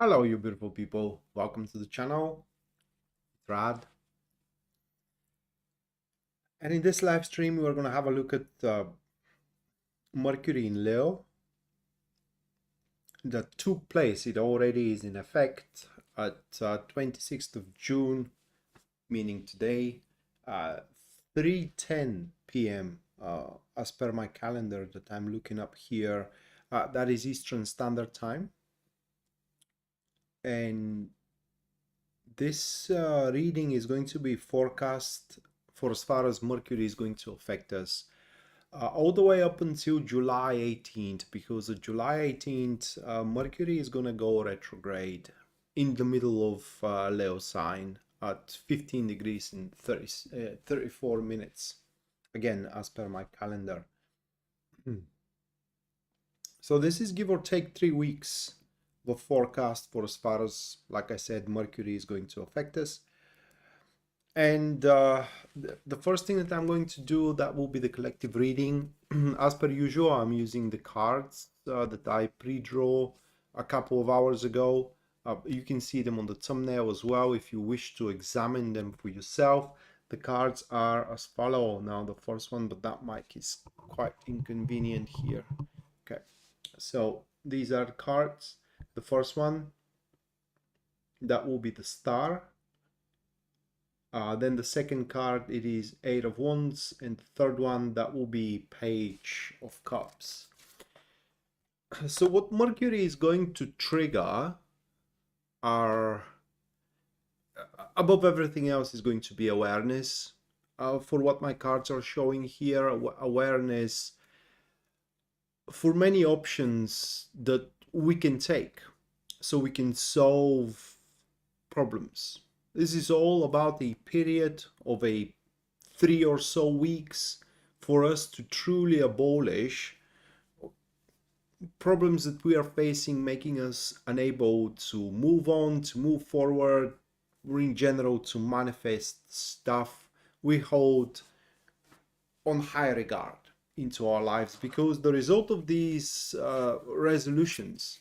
Hello, you beautiful people. Welcome to the channel. It's Rad. And in this live stream, we're going to have a look at Mercury in Leo that took place. It already is in effect at 26th of June, meaning today, 3:10 p.m. As per my calendar that I'm looking up here. That is Eastern Standard Time. And this reading is going to be forecast for as far as Mercury is going to affect us all the way up until July 18th, because on July 18th, Mercury is going to go retrograde in the middle of Leo sign at 15 degrees and 34 minutes, again, as per my calendar. So this is give or take 3 weeks the forecast for as far as, like I said, Mercury is going to affect us. And the first thing that I'm going to do, that will be the collective reading. As per usual, I'm using the cards that I pre-draw a couple of hours ago. You can see them on the thumbnail as well if you wish to examine them for yourself. The cards are as follow. Now the first one, but that mic is quite inconvenient here. Okay, so these are the cards. The first one, that will be the Star. Then the second card, it is Eight of Wands, and the third one, that will be Page of Cups. So what Mercury is going to trigger are, above everything else, is going to be awareness. For what my cards are showing here, awareness for many options that we can take so we can solve problems. This is all about a period of 3 or so weeks for us to truly abolish problems that we are facing, making us unable to move on, to move forward, or in general to manifest stuff we hold on high regard into our lives, because the result of these resolutions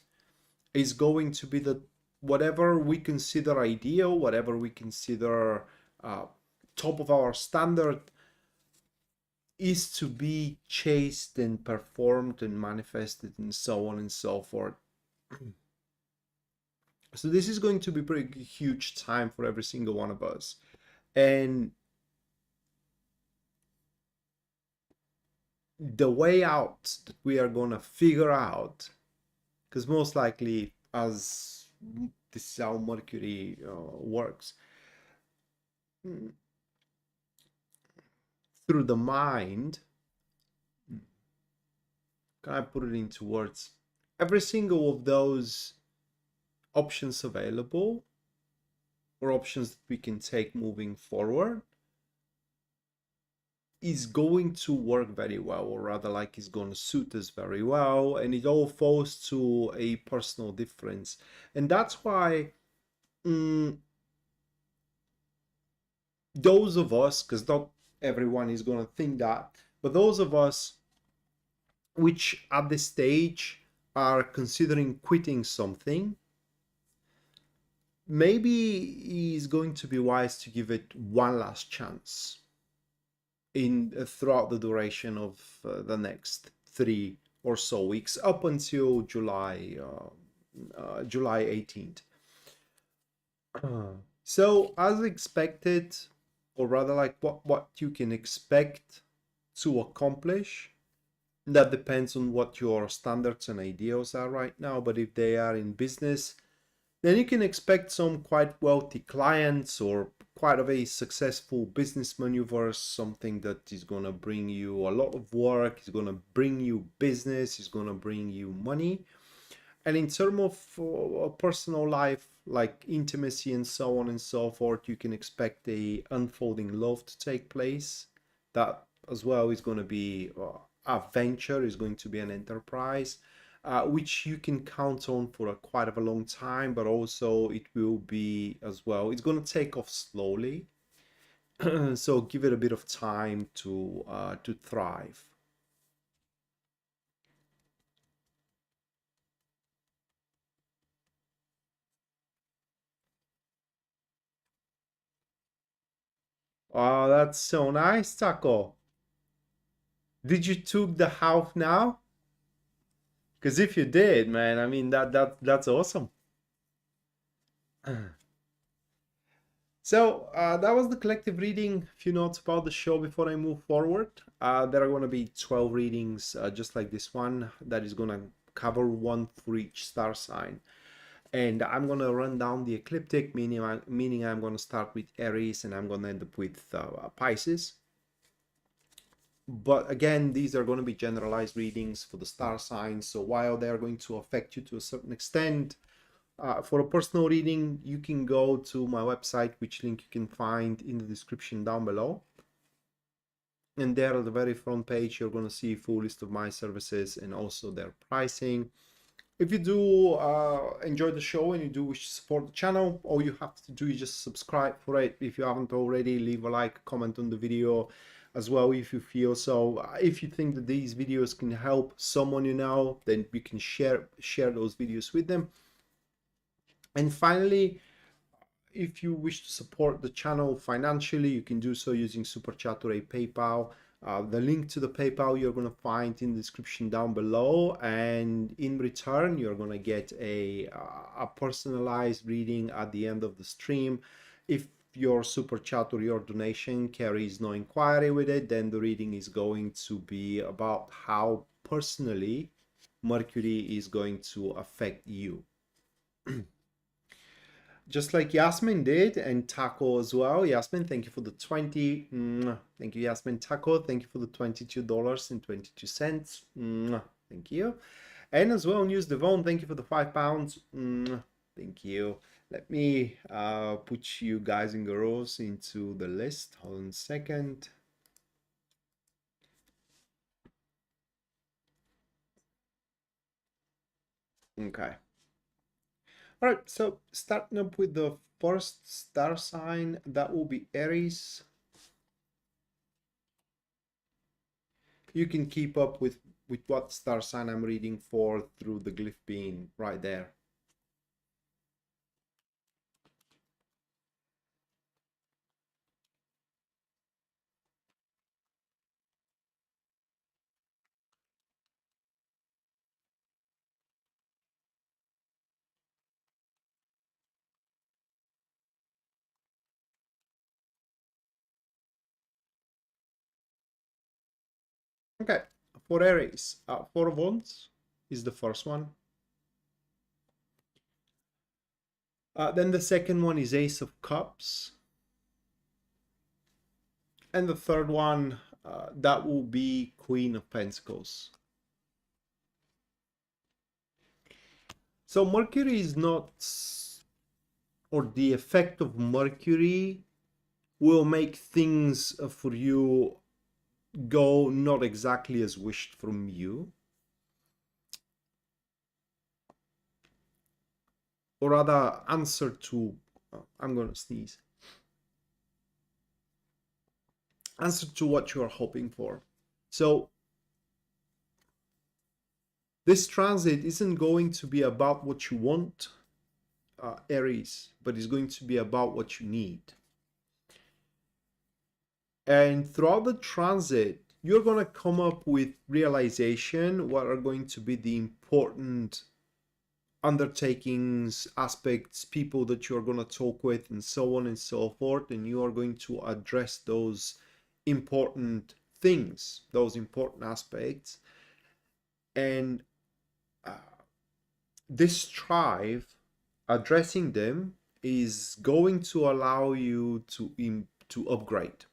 is going to be that whatever we consider ideal, whatever we consider top of our standard, is to be chased and performed and manifested and so on and so forth. So this is going to be a pretty huge time for every single one of us. And the way out that we are going to figure out, because most likely, as this is how Mercury works, through the mind, can I put it into words? Every single of those options available, or options that we can take moving forward, is going to work very well, or rather like is going to suit us very well, and it all falls to a personal difference. And that's why those of us, because not everyone is going to think that, but those of us which at this stage are considering quitting something, maybe is going to be wise to give it one last chance in throughout the duration of the next 3 or so weeks up until July 18th. So as expected, or rather like what you can expect to accomplish, that depends on what your standards and ideals are right now. But if they are in business, then you can expect some quite wealthy clients or quite a successful business maneuvers, something that is going to bring you a lot of work, is going to bring you business, is going to bring you money. And in terms of a personal life, like intimacy and so on and so forth, you can expect a unfolding love to take place. That as well is going to be a venture, is going to be an enterprise, which you can count on for quite a long time, but also it will be as well, it's going to take off slowly. So give it a bit of time to thrive. Oh, that's so nice, Taco. Did you took the house now? Because if you did, man, I mean that's awesome. So that was the collective reading. A few notes about the show before I move forward. There are going to be 12 readings, just like this one, that is going to cover one for each star sign. And I'm going to run down the ecliptic, meaning I'm going to start with Aries and I'm going to end up with Pisces. But again, these are going to be generalized readings for the star signs. So while they are going to affect you to a certain extent, for a personal reading, you can go to my website, which link you can find in the description down below. And there at the very front page, you're going to see a full list of my services and also their pricing. If you do enjoy the show and you do wish to support the channel, all you have to do is just subscribe for it. If you haven't already, leave a like, comment on the video as well if you feel so. If you think that these videos can help someone you know, then you can share those videos with them. And finally, if you wish to support the channel financially, you can do so using Super Chat or a PayPal. The link to the PayPal you're going to find in the description down below, and in return you're going to get a personalized reading at the end of the stream. If your Super Chat or your donation carries no inquiry with it, then the reading is going to be about how personally Mercury is going to affect you. Just like Yasmin did, and Taco as well. Yasmin, thank you for the 20. Thank you, Yasmin. Taco, thank you for the $22.22. Thank you. And as well, News Devon, thank you for the £5. Thank you. Let me put you guys and girls into the list. Hold on a second. Okay. All right, so starting up with the first star sign, that will be Aries. You can keep up with what star sign I'm reading for through the glyph being right there. Okay, for Aries, Four of Wands is the first one. Then the second one is Ace of Cups. And the third one, that will be Queen of Pentacles. So Mercury is not, or the effect of Mercury will make things for you go not exactly as wished from you. Or rather, answer to, I'm going to sneeze. Answer to what you are hoping for. So this transit isn't going to be about what you want, Aries, but it's going to be about what you need. And throughout the transit, you're going to come up with realization what are going to be the important undertakings, aspects, people that you're going to talk with, and so on and so forth. And you are going to address those important things, those important aspects. And this strive, addressing them, is going to allow you to upgrade.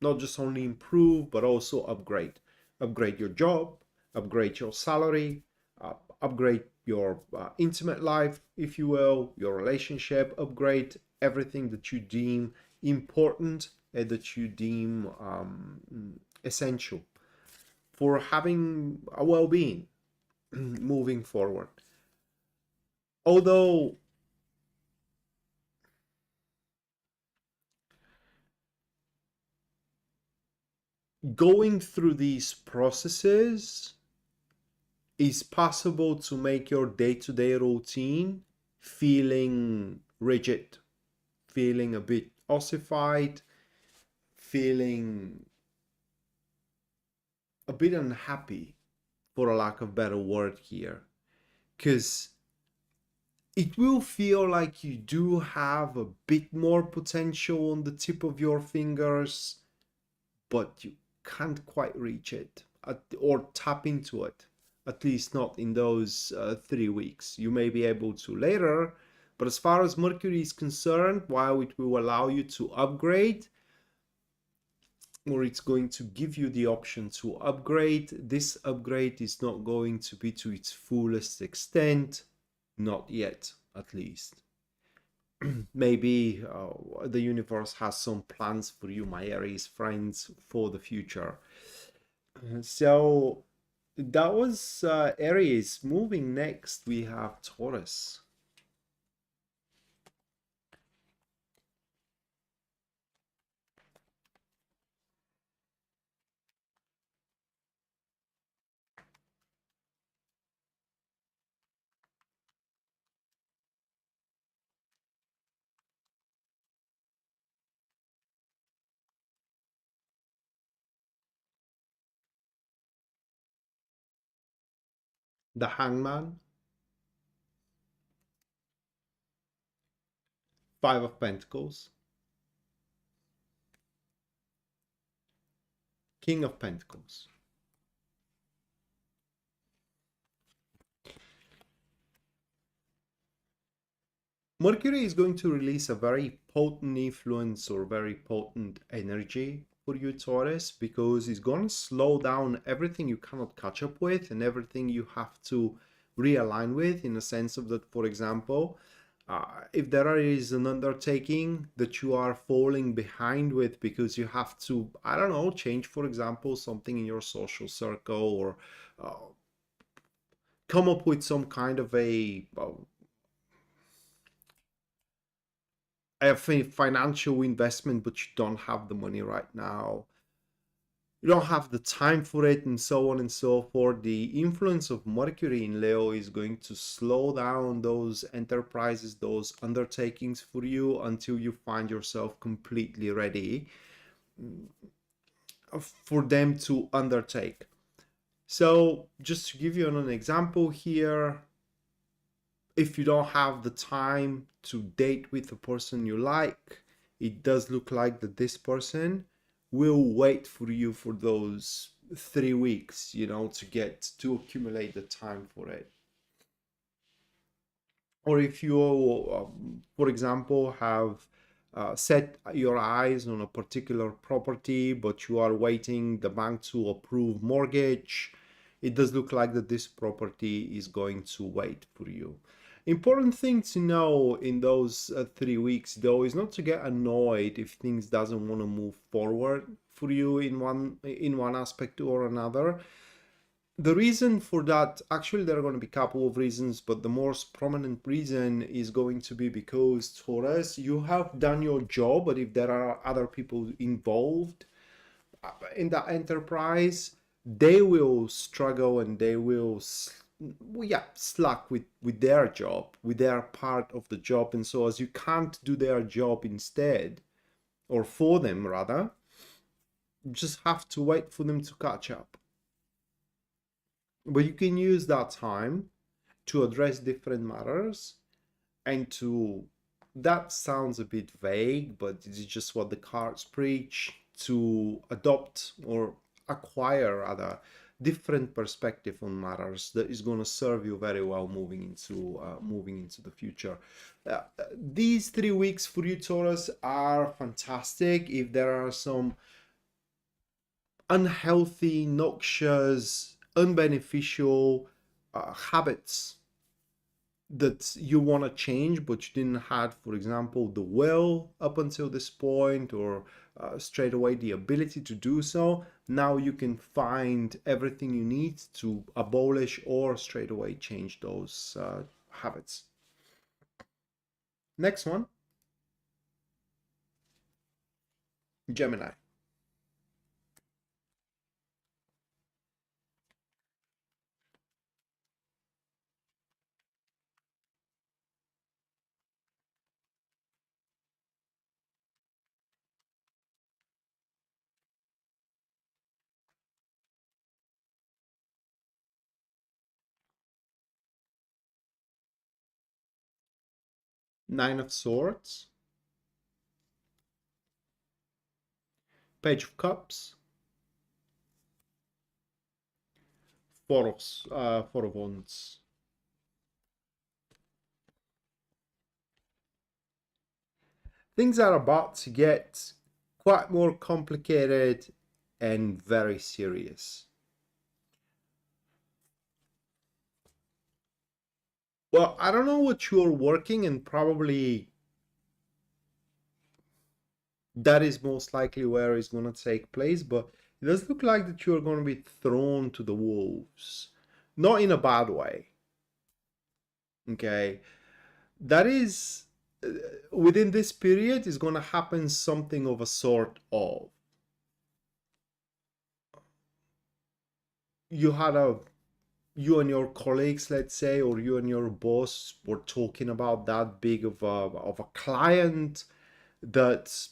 Not just only improve, but also upgrade. Upgrade your job, upgrade your salary, upgrade your intimate life, if you will, your relationship, upgrade everything that you deem important and that you deem essential for having a well-being moving forward. Although going through these processes is possible to make your day-to-day routine feeling rigid, feeling a bit ossified, feeling a bit unhappy, for a lack of better word here, because it will feel like you do have a bit more potential on the tip of your fingers, but you can't quite reach it or tap into it, at least not in those 3 weeks. You may be able to later, but as far as Mercury is concerned, while it will allow you to upgrade, or it's going to give you the option to upgrade, this upgrade is not going to be to its fullest extent, not yet at least. Maybe the universe has some plans for you, my Aries friends, for the future. So that was Aries. Moving next, we have Taurus. The Hangman, Five of Pentacles, King of Pentacles. Mercury is going to release a very potent influence or very potent energy for you, Taurus, because it's going to slow down everything you cannot catch up with and everything you have to realign with, in a sense of that, for example, if there is an undertaking that you are falling behind with because you have to, I don't know, change, for example, something in your social circle, or come up with some kind of a financial investment, but you don't have the money right now, you don't have the time for it, and so on and so forth. The influence of Mercury in Leo is going to slow down those enterprises, those undertakings for you, until you find yourself completely ready for them to undertake. So just to give you an example here, if you don't have the time to date with the person you like, it does look like that this person will wait for you for those 3 weeks, to accumulate the time for it. Or if you, for example, have set your eyes on a particular property, but you are waiting the bank to approve mortgage, it does look like that this property is going to wait for you. Important thing to know in those 3 weeks, though, is not to get annoyed if things doesn't want to move forward for you in one aspect or another. The reason for that, actually, there are going to be a couple of reasons, but the most prominent reason is going to be because, Taurus, you have done your job, but if there are other people involved in that enterprise, they will struggle and they will slack with their job, with their part of the job. And so as you can't do their job instead, or for them rather, you just have to wait for them to catch up. But you can use that time to address different matters and to, that sounds a bit vague, but it's just what the cards preach, to adopt or acquire rather different perspective on matters that is going to serve you very well moving into the future. These 3 weeks for you, Taurus, are fantastic. If there are some unhealthy, noxious, unbeneficial habits that you want to change, but you didn't have, for example, the will up until this point, or straight away the ability to do so, now you can find everything you need to abolish or straight away change those habits. Next one, Gemini. Nine of Swords, Page of Cups, Four of Wands. Things are about to get quite more complicated and very serious. Well, I don't know what you're working, and probably that is most likely where it's going to take place, but it does look like that you're going to be thrown to the wolves. Not in a bad way. Okay. That is, within this period, is going to happen something of a sort of. You and your colleagues, let's say, or you and your boss were talking about that big of a client that,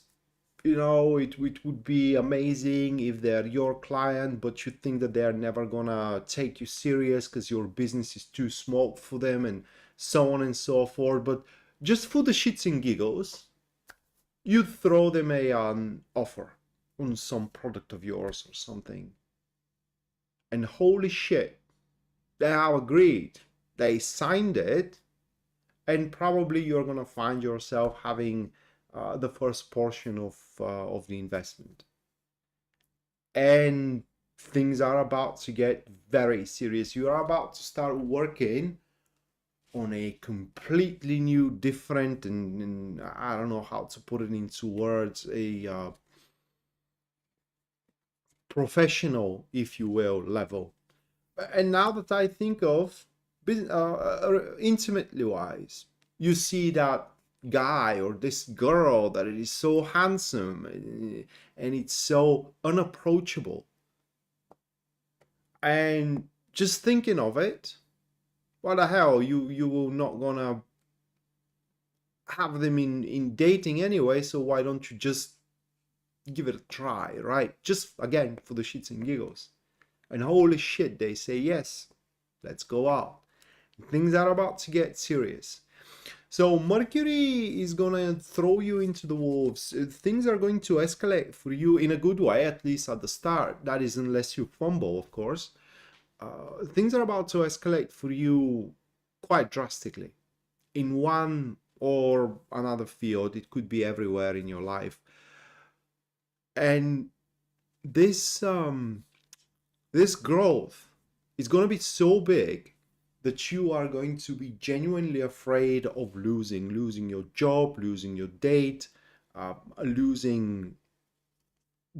you know, it would be amazing if they're your client, but you think that they're never gonna take you serious because your business is too small for them, and so on and so forth. But just for the shits and giggles, you throw them an offer on some product of yours or something, and holy shit, they have agreed, they signed it, and probably you're gonna find yourself having the first portion of the investment. And things are about to get very serious. You are about to start working on a completely new, different, and I don't know how to put it into words, a professional, if you will, level. And now that I think of intimately wise, you see that guy or this girl that it is so handsome, and it's so unapproachable, and just thinking of it, what the hell, you will not gonna have them in dating anyway, so why don't you just give it a try, right? Just again for the shits and giggles. And holy shit, they say yes, let's go out. Things are about to get serious. So Mercury is gonna throw you into the wolves. Things are going to escalate for you in a good way, at least at the start. That is, unless you fumble, of course. Things are about to escalate for you quite drastically in one or another field. It could be everywhere in your life. And this this growth is going to be so big that you are going to be genuinely afraid of losing your job, losing your date, losing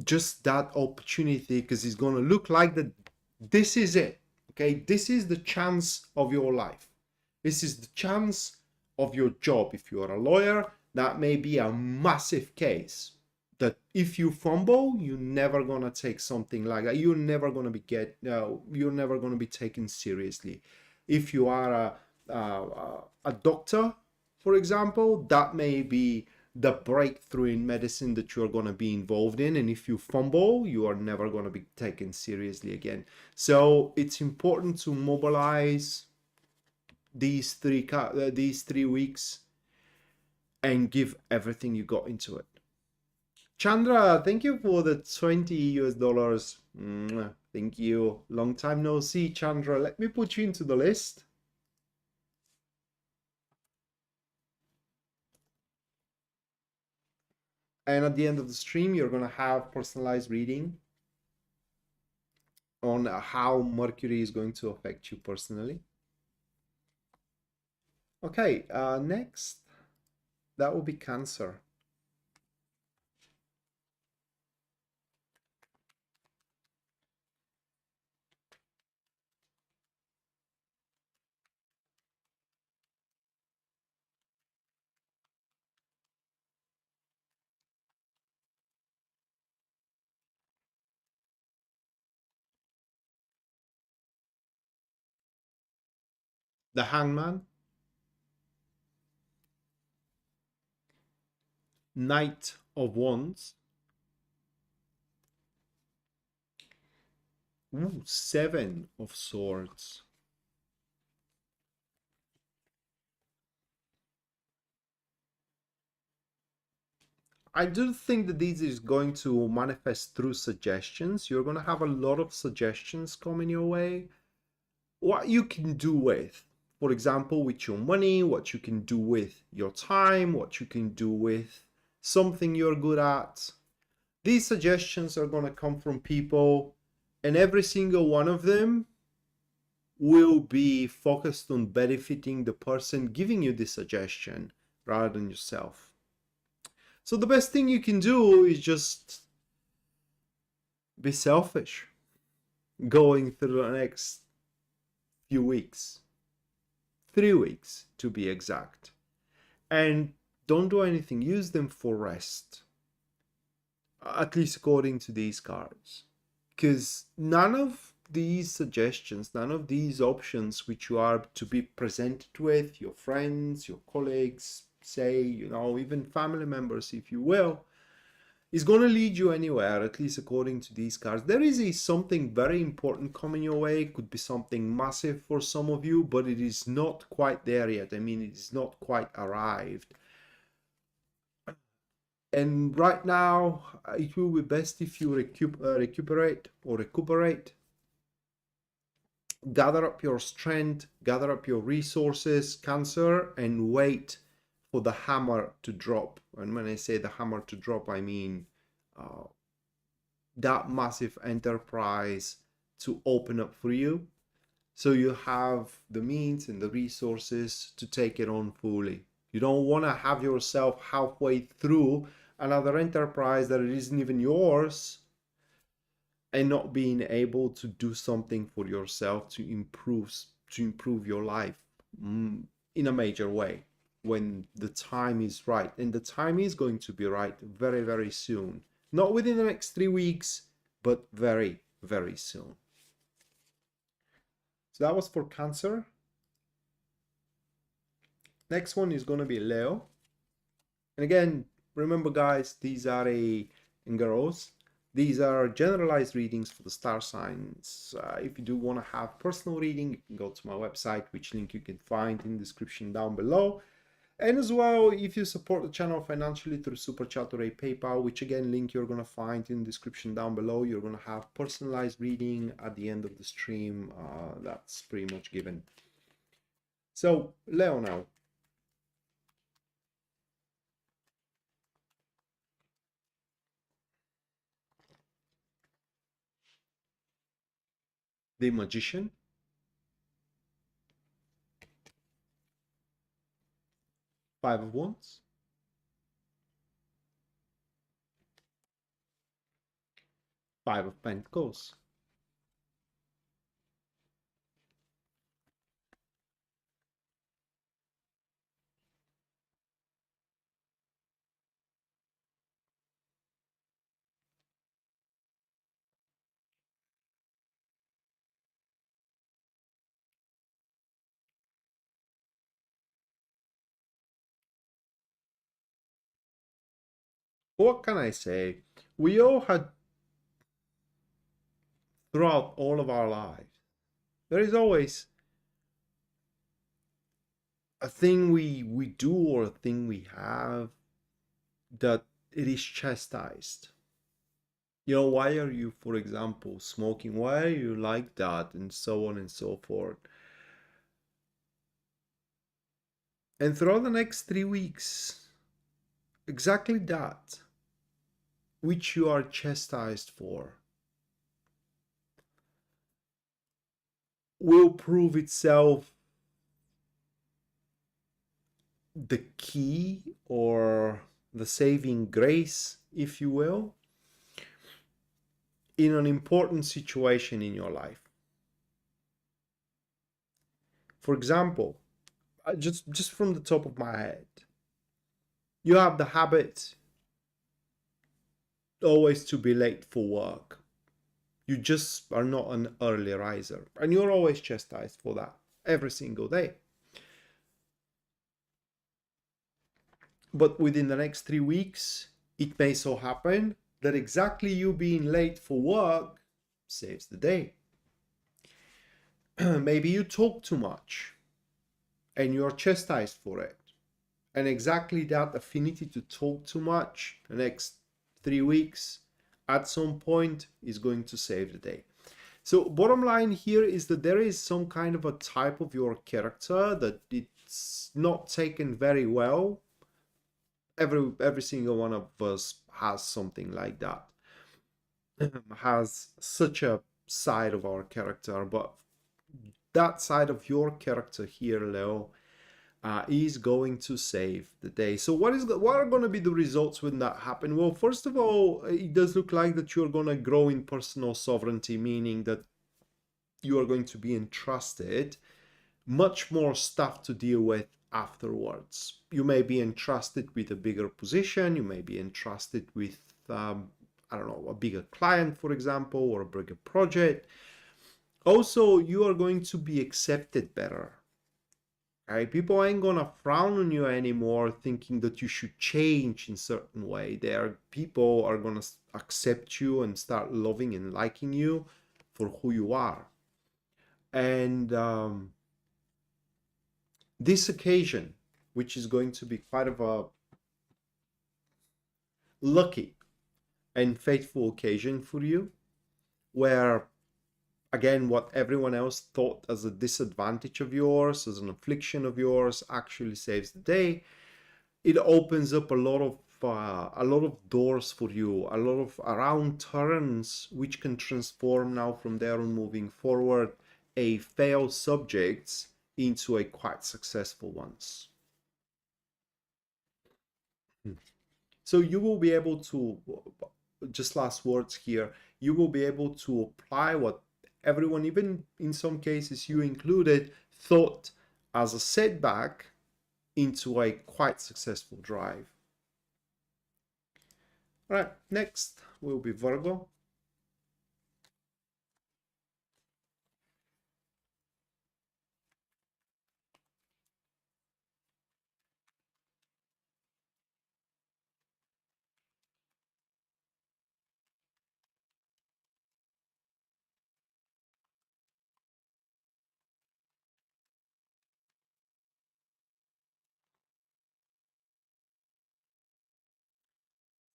just that opportunity, because it's going to look like that this is it. Okay, this is the chance of your life. This is the chance of your job. If you are a lawyer, that may be a massive case that if you fumble, you're never gonna take something like that. You're never gonna be you're never gonna be taken seriously. If you are a doctor, for example, that may be the breakthrough in medicine that you're going to be involved in, and if you fumble, you are never going to be taken seriously again. So it's important to mobilize these 3 weeks and give everything you got into it. Chandra, thank you for the 20 US dollars. Thank you. Long time no see, Chandra. Let me put you into the list. And at the end of the stream, you're going to have personalized reading on how Mercury is going to affect you personally. Okay, next, that will be Cancer. The Hangman, Knight of Wands, Seven of Swords, I do think that this is going to manifest through suggestions. You're going to have a lot of suggestions coming your way. What you can do with, for example, with your money, what you can do with your time, what you can do with something you're good at. These suggestions are going to come from people, and every single one of them will be focused on benefiting the person giving you the suggestion rather than yourself. So the best thing you can do is just be selfish going through the next few weeks, 3 weeks to be exact, and don't do anything. Use them for rest, at least according to these cards, because none of these suggestions, none of these options which you are to be presented with, your friends, your colleagues, say, you know, even family members, if you will, is going to lead you anywhere, at least according to these cards. There is something very important coming your way. It could be something massive for some of you, but it is not quite there yet. I mean, it is not quite arrived. And right now, it will be best if you recuperate. Gather up your strength, gather up your resources, Cancer, and wait for the hammer to drop. And when I say the hammer to drop, I mean that massive enterprise to open up for you, so you have the means and the resources to take it on fully. You don't want to have yourself halfway through another enterprise that it isn't even yours and not being able to do something for yourself to improve your life in a major way when the time is right. And the time is going to be right very, very soon. Not within the next 3 weeks, but very, very soon. So that was for Cancer. Next one is going to be Leo. And again, remember guys, these are and girls, these are generalized readings for the star signs. If you do want to have personal reading, you can go to my website, which link you can find in the description down below. And as well, if you support the channel financially through Super Chat or a PayPal, which again, link you're going to find in the description down below, you're going to have personalized reading at the end of the stream. That's pretty much given. So, Leo now. The Magician. Five of Wands. Five of Pentacles. What can I say? We all had, throughout all of our lives, there is always a thing we do or a thing we have that it is chastised. You know, why are you, for example, smoking? Why are you like that? And so on and so forth. And throughout the next 3 weeks, exactly that, which you are chastised for, will prove itself the key or the saving grace, if you will, in an important situation in your life. For example, just from the top of my head, you have the habit always to be late for work. You just are not an early riser, and you're always chastised for that every single day. But within the next 3 weeks, it may so happen that exactly you being late for work saves the day. Maybe you talk too much and you're chastised for it. And exactly that affinity to talk too much the next 3 weeks at some point is going to save the day. So bottom line here is that there is some kind of a type of your character that it's not taken very well. Every single one of us has something like that. Has such a side of our character, but that side of your character here, Leo, is going to save the day. So what are going to be the results when that happen? Well, first of all, it does look like that you're going to grow in personal sovereignty, meaning that you are going to be entrusted much more stuff to deal with afterwards. You may be entrusted with a bigger position, you may be entrusted with I don't know, a bigger client, for example, or a bigger project. Also, you are going to be accepted better. Right? People ain't gonna frown on you anymore thinking that you should change in certain way. People are gonna accept you and start loving and liking you for who you are. And this occasion, which is going to be quite of a lucky and faithful occasion for you, where again, what everyone else thought as a disadvantage of yours, as an affliction of yours, actually saves the day. It opens up a lot of doors for you, a lot of around turns, which can transform now from there on moving forward a failed subjects into a quite successful ones. So you will be able to, just last words here, you will be able to apply what everyone, even in some cases you included, thought as a setback into a quite successful drive. All right, next will be Virgo.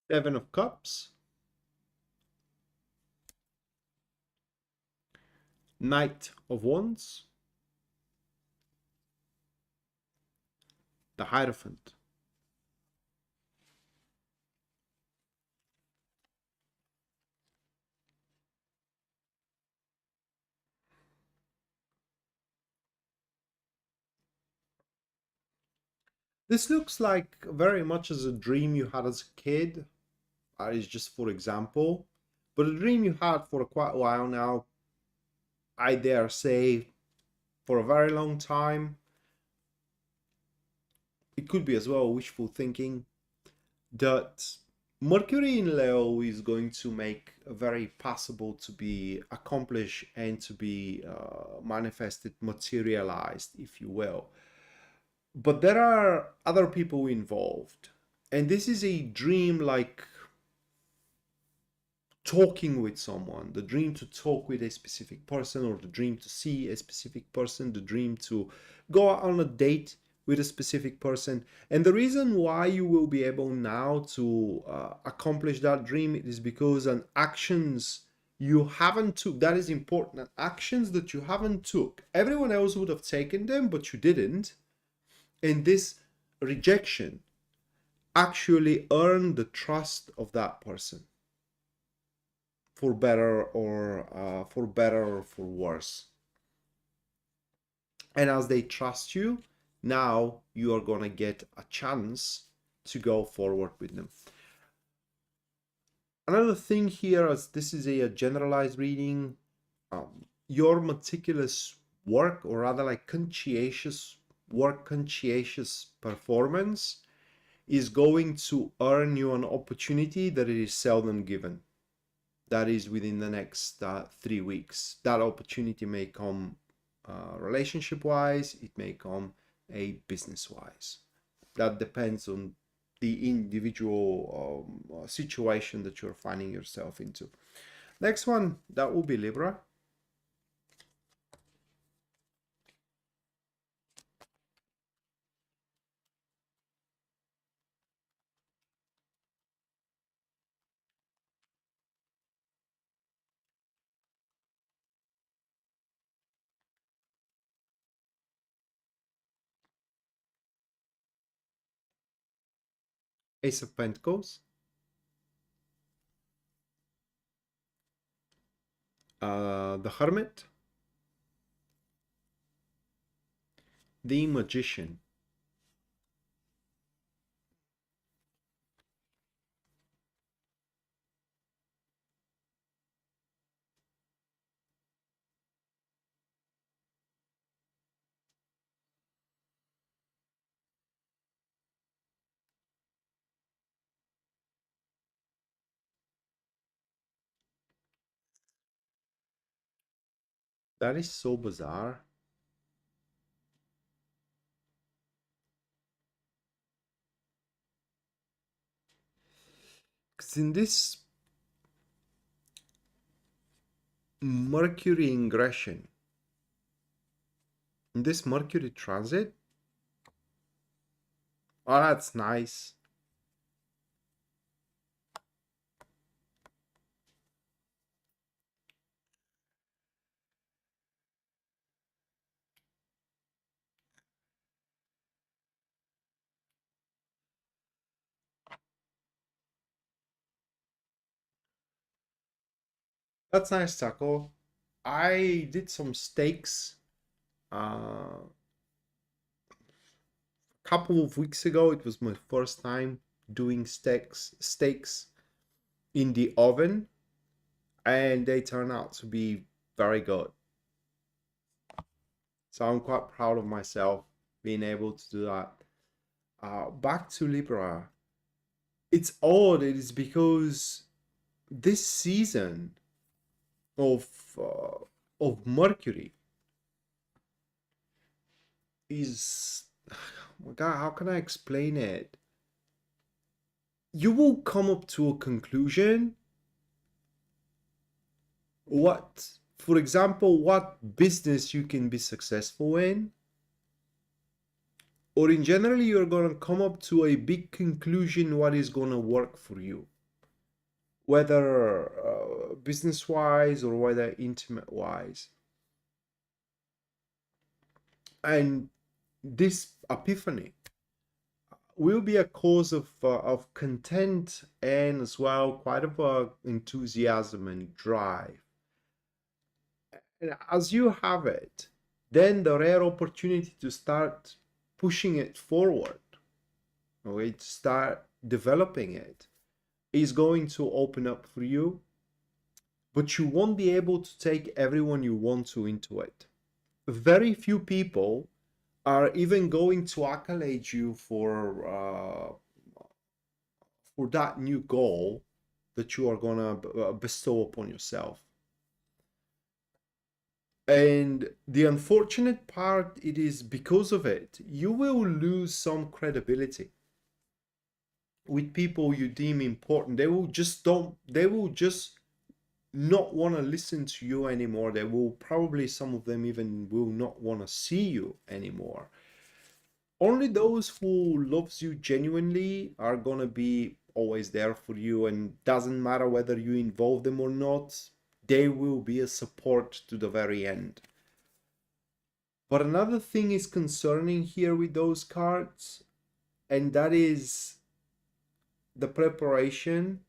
Seven of Cups, Knight of Wands, the Hierophant. This looks like very much as a dream you had as a kid. That is just for example. But a dream you had for quite a while now, I dare say, for a very long time. It could be as well wishful thinking that Mercury in Leo is going to make a very possible to be accomplished and to be manifested, materialized, if you will. But there are other people involved. And this is a dream like talking with someone, the dream to talk with a specific person, or the dream to see a specific person, the dream to go on a date with a specific person. And the reason why you will be able now to accomplish that dream is because an actions you haven't took, that is important, actions that you haven't took. Everyone else would have taken them, but you didn't. And this rejection actually earned the trust of that person, for better or for worse. And as they trust you, now you are going to get a chance to go forward with them. Another thing here, as this is a generalized reading, your meticulous work, or rather like conscientious work, conscientious performance, is going to earn you an opportunity that it is seldom given. That is within the next 3 weeks. That opportunity may come relationship-wise, it may come a business-wise. That depends on the individual situation that you're finding yourself into. Next one, that will be Libra. Ace of Pentacles, the Hermit, the Magician. That is so bizarre. Because in this Mercury ingression, in this Mercury transit, oh, that's nice. That's nice, Taco. I did some stakes a couple of weeks ago. It was my first time doing steaks in the oven, and they turned out to be very good. So I'm quite proud of myself being able to do that. Back to Libra. It's odd. It is because this season of uh, of Mercury is, oh my God, how can I explain it? You will come up to a conclusion what, for example, what business you can be successful in, or in general you're going to come up to a big conclusion what is going to work for you, whether business wise or whether intimate wise. And this epiphany will be a cause of content and as well quite of a enthusiasm and drive. And as you have it, then the rare opportunity to start pushing it forward, okay, to start developing it, is going to open up for you, but you won't be able to take everyone you want to into it. Very few people are even going to accolade you for that new goal that you are gonna bestow upon yourself. And the unfortunate part, it is because of it, you will lose some credibility with people you deem important. They will just not want to listen to you anymore. They will probably, some of them even will not want to see you anymore. Only those who loves you genuinely are gonna be always there for you, and doesn't matter whether you involve them or not, they will be a support to the very end. But another thing is concerning here with those cards, and that is the preparation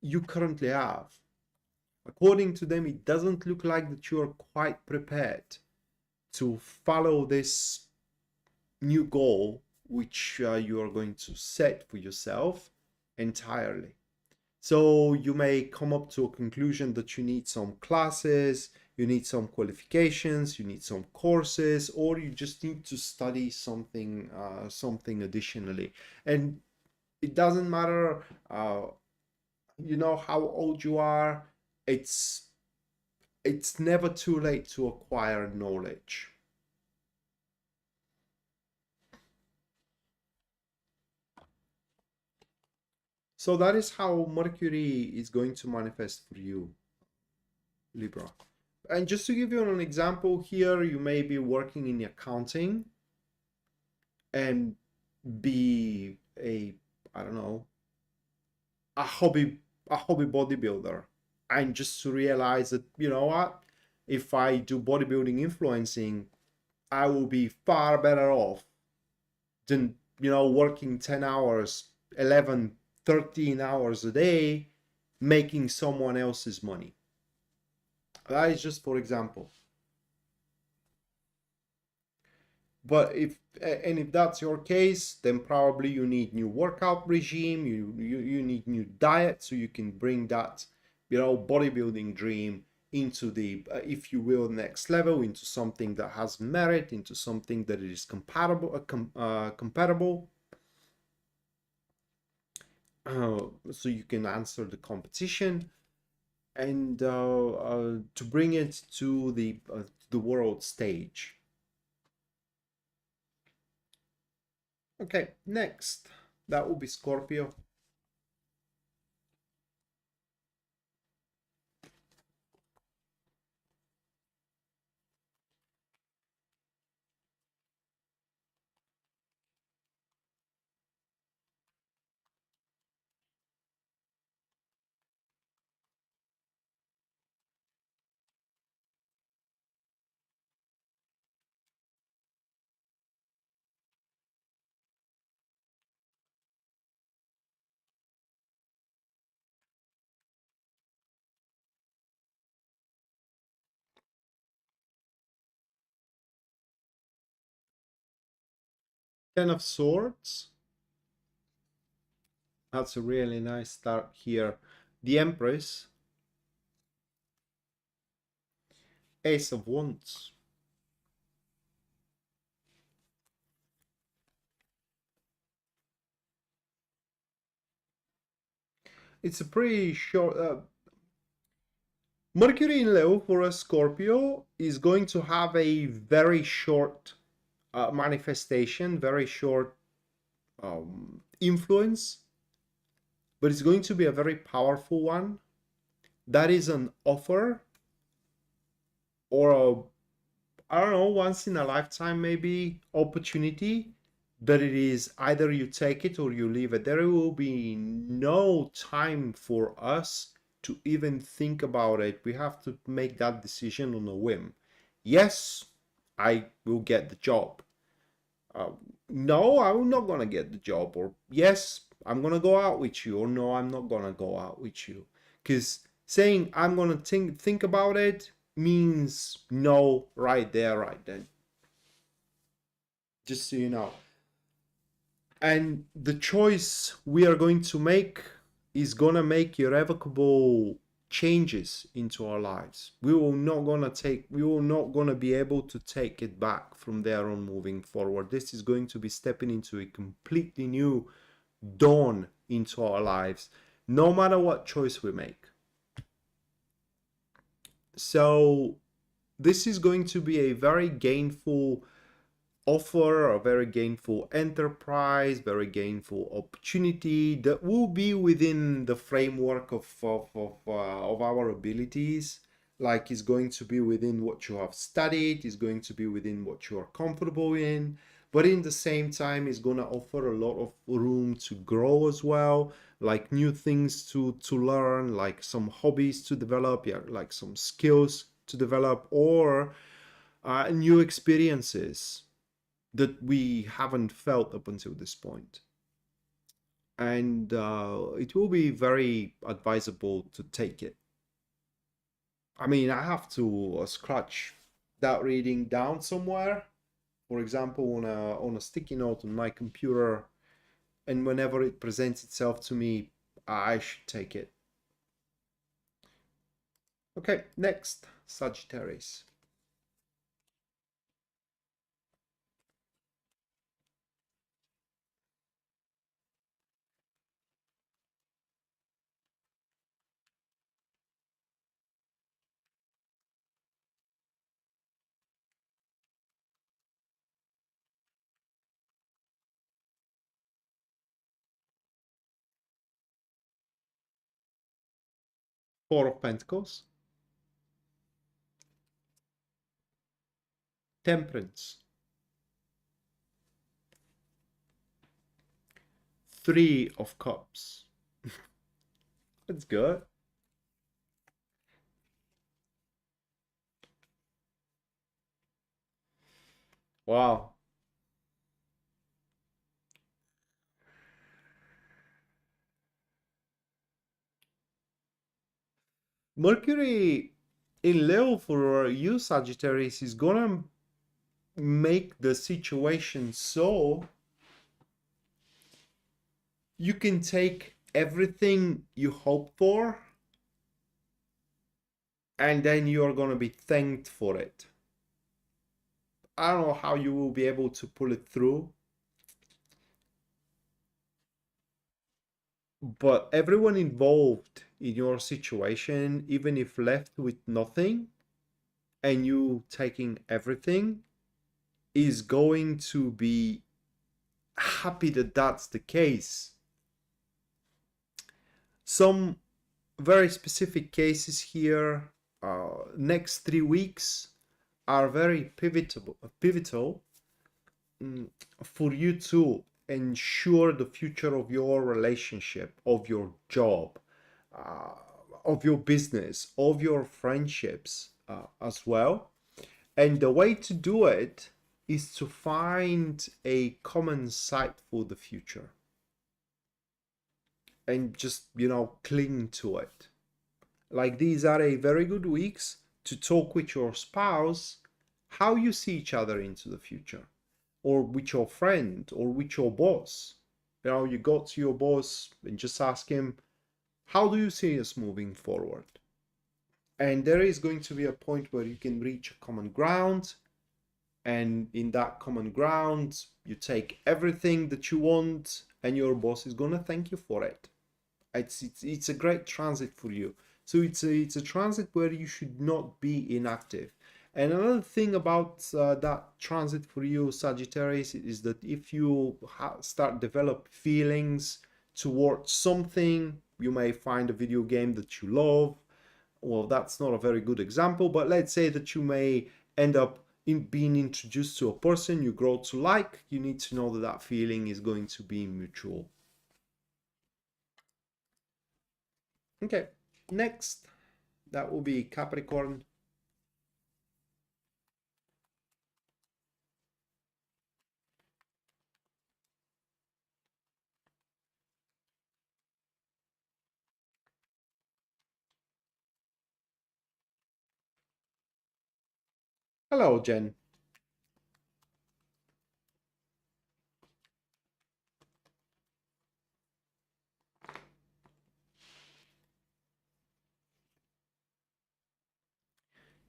you currently have. According to them, it doesn't look like that you are quite prepared to follow this new goal which you are going to set for yourself entirely. So you may come up to a conclusion that you need some classes, you need some qualifications, you need some courses, or you just need to study something additionally. And it doesn't matter, how old you are. It's never too late to acquire knowledge. So that is how Mercury is going to manifest for you, Libra. And just to give you an example here, you may be working in accounting and be I don't know, a hobby bodybuilder. And just to realize that, you know what, if I do bodybuilding influencing, I will be far better off than you know, working 10 hours, 11, 13 hours a day, making someone else's money. That is just for example. But if that's your case, then probably you need new workout regime, you need new diet, so you can bring that, you know, bodybuilding dream into the if you will, next level, into something that has merit, into something that is compatible, so you can answer the competition, and to bring it to the world stage. Okay, next, that will be Scorpio. Ten of Swords. That's a really nice start here. The Empress. Ace of Wands. It's a pretty short. Mercury in Leo for a Scorpio is going to have a very short manifestation, very short influence, but it's going to be a very powerful one. That is an offer, or a, I don't know, once in a lifetime maybe opportunity, but it is either you take it or you leave it. There will be no time for us to even think about it. We have to make that decision on a whim. Yes, I will get the job. Uh, no, I'm not gonna get the job. Or yes, I'm gonna go out with you. Or no, I'm not gonna go out with you. Because saying I'm gonna think about it means no right there, right then. Just so you know. And the choice we are going to make is gonna make irrevocable changes into our lives. We will not gonna be able to take it back from there on moving forward. This is going to be stepping into a completely new dawn into our lives, no matter what choice we make. So this is going to be a very gainful offer, a very gainful enterprise, very gainful opportunity that will be within the framework of our abilities. Like, it's going to be within what you have studied, it's going to be within what you are comfortable in, but in the same time, it's going to offer a lot of room to grow as well, like new things to learn, like some hobbies to develop, yeah, like some skills to develop, or new experiences that we haven't felt up until this point. And it will be very advisable to take it. I mean, I have to scratch that reading down somewhere, for example, on a sticky note on my computer, and whenever it presents itself to me, I should take it. Okay, next, Sagittarius. Four of Pentacles. Temperance. Three of Cups. That's good. Wow. Mercury in Leo for you, Sagittarius, is gonna make the situation so you can take everything you hope for and then you're gonna be thanked for it. I don't know how you will be able to pull it through, but everyone involved in your situation, even if left with nothing and you taking everything, is going to be happy that that's the case. Some very specific cases here. Next 3 weeks are very pivotal for you to ensure the future of your relationship, of your job, uh, of your business, of your friendships as well. And the way to do it is to find a common site for the future and just, cling to it. Like these are a very good weeks to talk with your spouse how you see each other into the future, or with your friend, or with your boss. You go to your boss and just ask him, how do you see us moving forward? And there is going to be a point where you can reach a common ground, and in that common ground, you take everything that you want, and your boss is gonna thank you for it. It's a great transit for you. So it's a transit where you should not be inactive. And another thing about that transit for you, Sagittarius, is that if you start develop feelings towards something, you may find a video game that you love. Well, that's not a very good example, but let's say that you may end up in being introduced to a person you grow to like. You need to know that that feeling is going to be mutual. Okay, next, that will be Capricorn. Hello, Jen.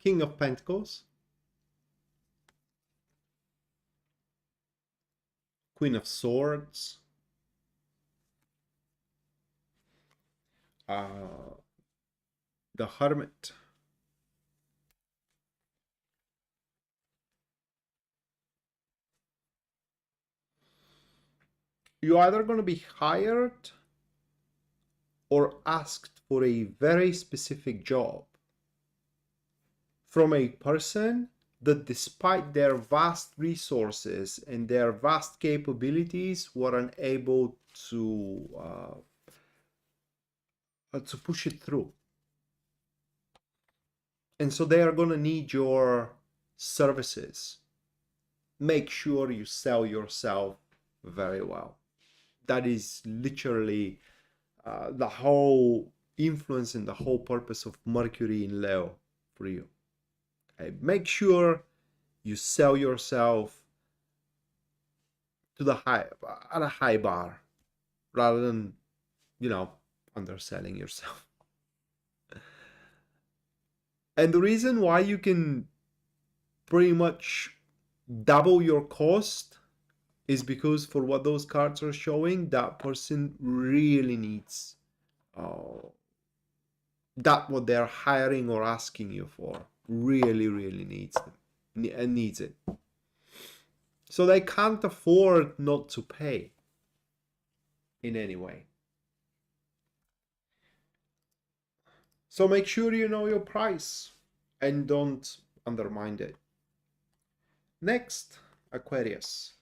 King of Pentacles, Queen of Swords, uh, the Hermit, you're either going to be hired or asked for a very specific job from a person that, despite their vast resources and their vast capabilities, were unable to push it through. And so they are going to need your services. Make sure you sell yourself very well. That is literally the whole influence and the whole purpose of Mercury in Leo for you. Okay? Make sure you sell yourself to the at a high bar, rather than, underselling yourself. And the reason why you can pretty much double your cost is because, for what those cards are showing, that person really needs that what they're hiring or asking you for really needs them and needs it. So they can't afford not to pay in any way. So make sure you know your price and don't undermine it. Next, Aquarius.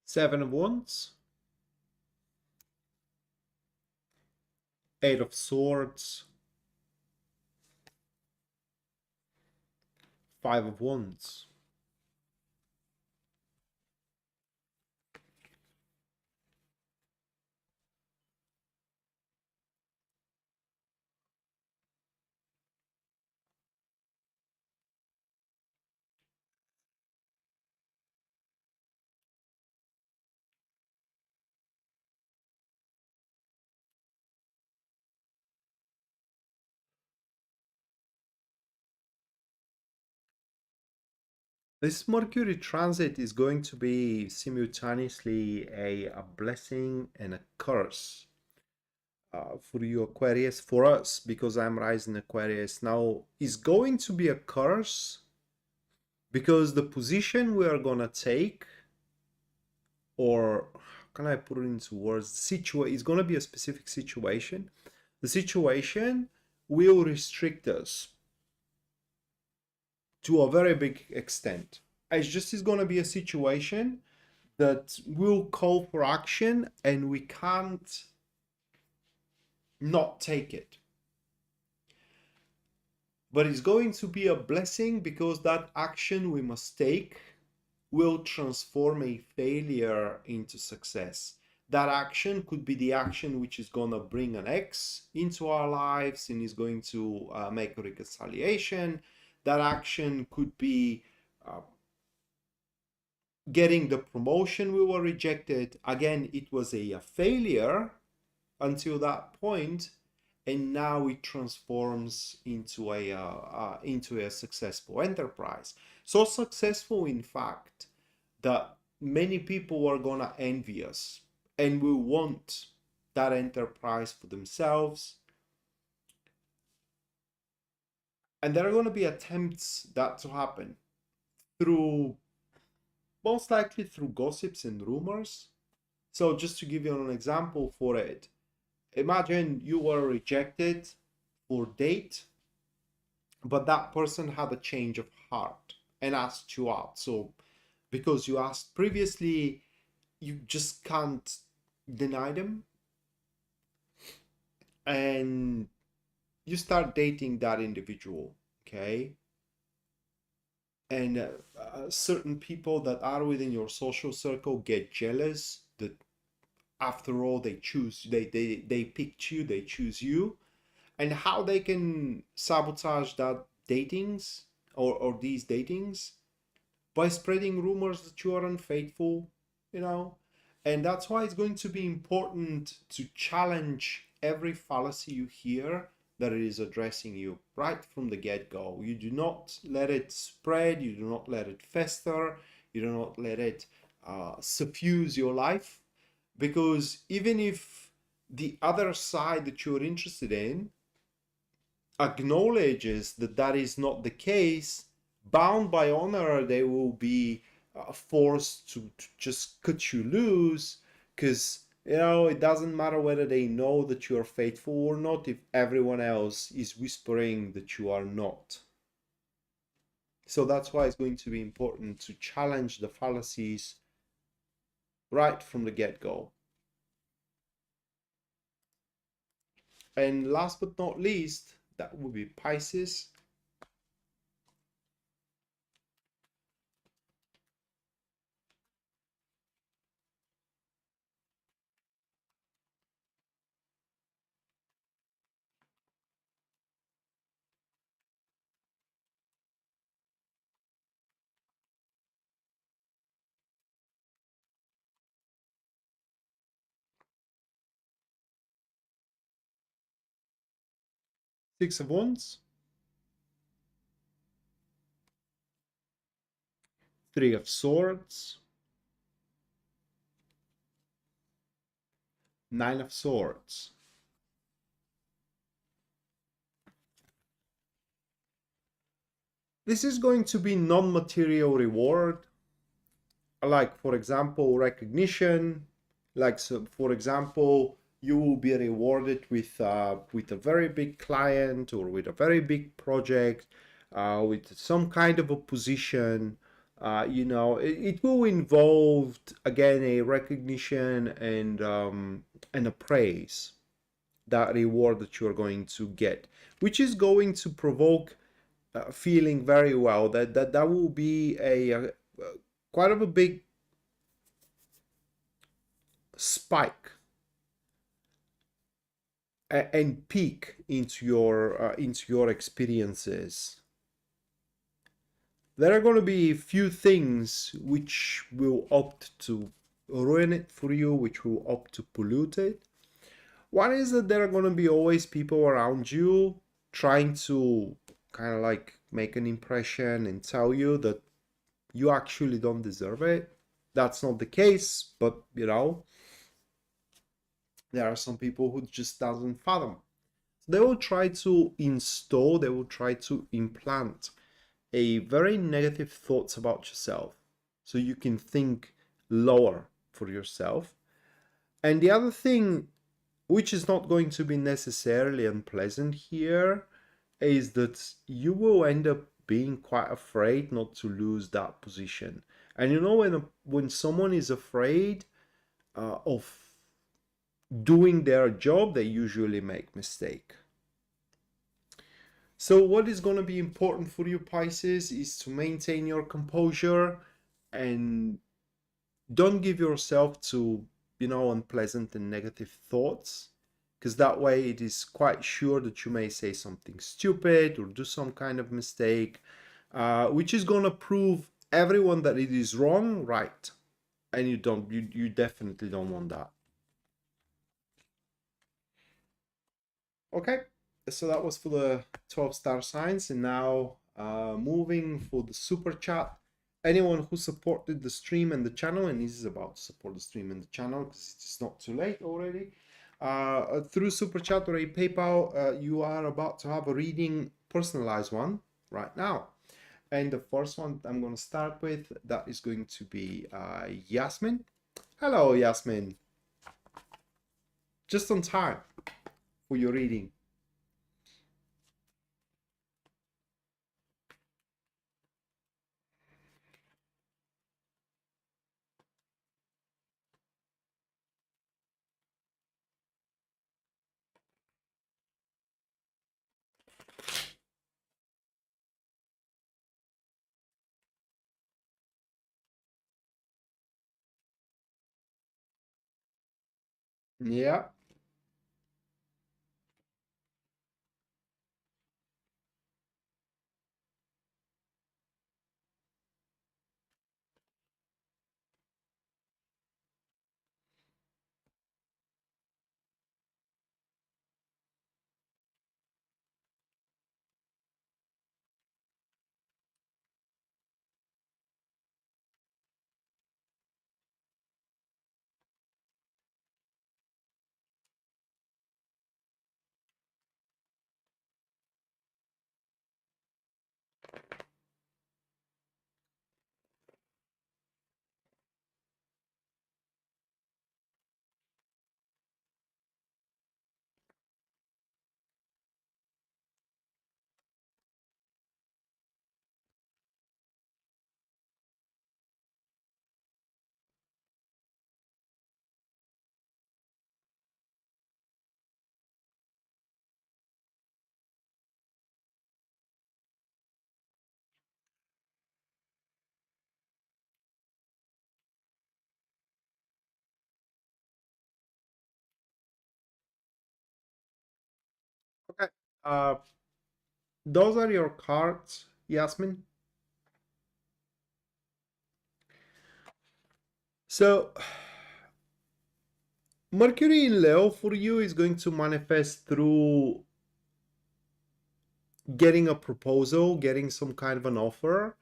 Seven of Wands, Eight of Swords, Five of Wands. This Mercury transit is going to be simultaneously a blessing and a curse for you Aquarius, for us, because I'm rising Aquarius. Now, it's going to be a curse because the position we are going to take, or how can I put it into words? It's going to be a specific situation. The situation will restrict us to a very big extent. It's going to be a situation that will call for action and we can't not take it. But it's going to be a blessing because that action we must take will transform a failure into success. That action could be the action which is going to bring an X into our lives and is going to make a reconciliation. That action could be getting the promotion we were rejected. Again, it was a failure until that point, and now it transforms into a successful enterprise. So successful, in fact, that many people are gonna envy us and will want that enterprise for themselves. And there are going to be attempts that to happen through, most likely through gossips and rumors. So just to give you an example for it, imagine you were rejected for date, but that person had a change of heart and asked you out. So because you asked previously, you just can't deny them, and you start dating that individual, okay? And certain people that are within your social circle get jealous that after all they picked you, they choose you. And how they can sabotage that datings, or these datings, by spreading rumors that you are unfaithful, you know. And that's why it's going to be important to challenge every fallacy you hear that it is addressing you right from the get-go. You do not let it spread, you do not let it fester, you do not let it suffuse your life, because even if the other side that you're interested in acknowledges that that is not the case, bound by honor, they will be forced to just cut you loose, because you know it doesn't matter whether they know that you are faithful or not if everyone else is whispering that you are not. So that's why it's going to be important to challenge the fallacies right from the get-go. And last but not least, that would be Pisces. Six of Wands, Three of Swords, Nine of Swords. This is going to be non-material reward, like for example recognition. Like, so for example, you will be rewarded with a very big client or with a very big project, with some kind of a position. You know, it will involve again a recognition and a praise. that reward that you're going to get, which is going to provoke feeling very well. That will be a quite of a big spike and peak into your experiences. There are going to be a few things which will opt to ruin it for you, which will opt to pollute it. One is that there are going to be always people around you trying to kind of like make an impression and tell you that you actually don't deserve it. That's not the case, but you know, there are some people who just doesn't fathom. They will try to install, they will try to implant a very negative thoughts about yourself so you can think lower for yourself. And the other thing, which is not going to be necessarily unpleasant here, is that you will end up being quite afraid not to lose that position. And you know, when someone is afraid of doing their job, they usually make mistake. So what is going to be important for you, Pisces, is to maintain your composure and don't give yourself to, you know, unpleasant and negative thoughts, because that way it is quite sure that you may say something stupid or do some kind of mistake, which is going to prove everyone that it is wrong, right? And you definitely don't want that. Okay, so that was for the 12 star signs, and now moving for the super chat. Anyone who supported the stream and the channel and is about to support the stream and the channel, because it's not too late already, through super chat or a PayPal, you are about to have a reading, personalized one right now. And the first one I'm going to start with, that is going to be Yasmin. Hello, Yasmin. Just on time for your reading. Yeah. Okay. Those are your cards, Yasmin. So, Mercury in Leo for you is going to manifest through getting a proposal, getting some kind of an offer.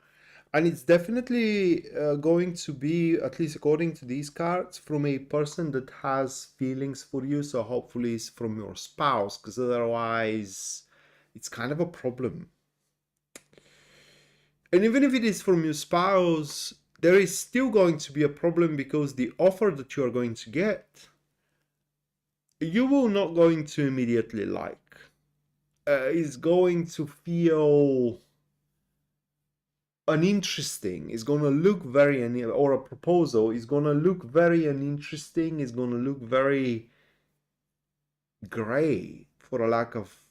And it's definitely going to be, at least according to these cards, from a person that has feelings for you. So hopefully it's from your spouse, because otherwise it's kind of a problem. And even if it is from your spouse, there is still going to be a problem, because the offer that you are going to get, you will not going to immediately like. Is going to feel uninteresting. It's going to look very, or a proposal is going to look very uninteresting. It's going to look very gray, for a lack of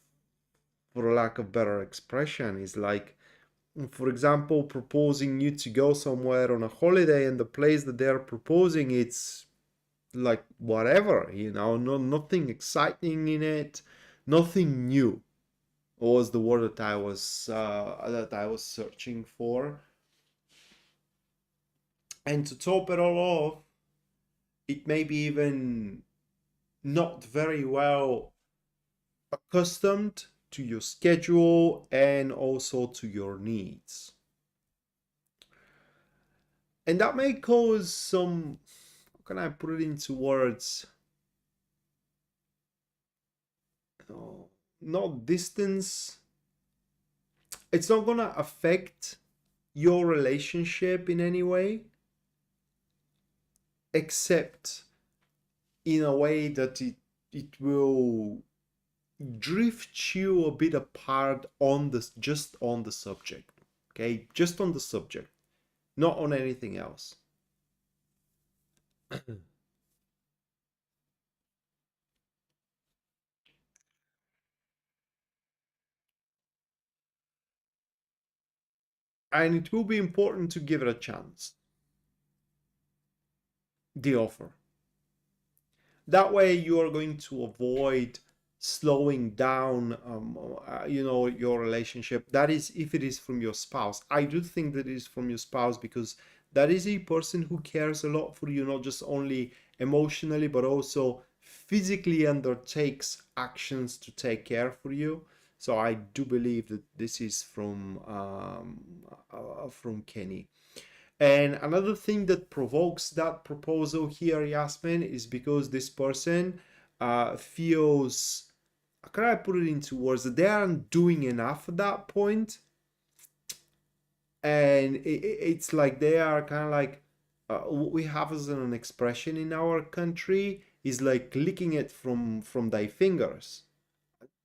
better expression. Is like, for example, proposing you to go somewhere on a holiday, and the place that they're proposing, it's like whatever, nothing exciting in it, nothing new was the word that I was searching for. And to top it all off, it may be even not very well accustomed to your schedule and also to your needs. And that may cause some, how can I put it into words? Not distance. It's not gonna affect your relationship in any way, except in a way that it will drift you a bit apart on this, just on the subject. Okay, just on the subject, not on anything else. And it will be important to give it a chance, the offer. That way you are going to avoid slowing down your relationship. That is, if it is from your spouse. I do think that it is from your spouse, because that is a person who cares a lot for you, not just only emotionally but also physically undertakes actions to take care for you. So I do believe that this is from Kenny. And another thing that provokes that proposal here, Yasmin, is because this person feels, how can I put it into words, that they aren't doing enough at that point. And it's like they are kind of like, what we have as an expression in our country is like licking it from thy fingers.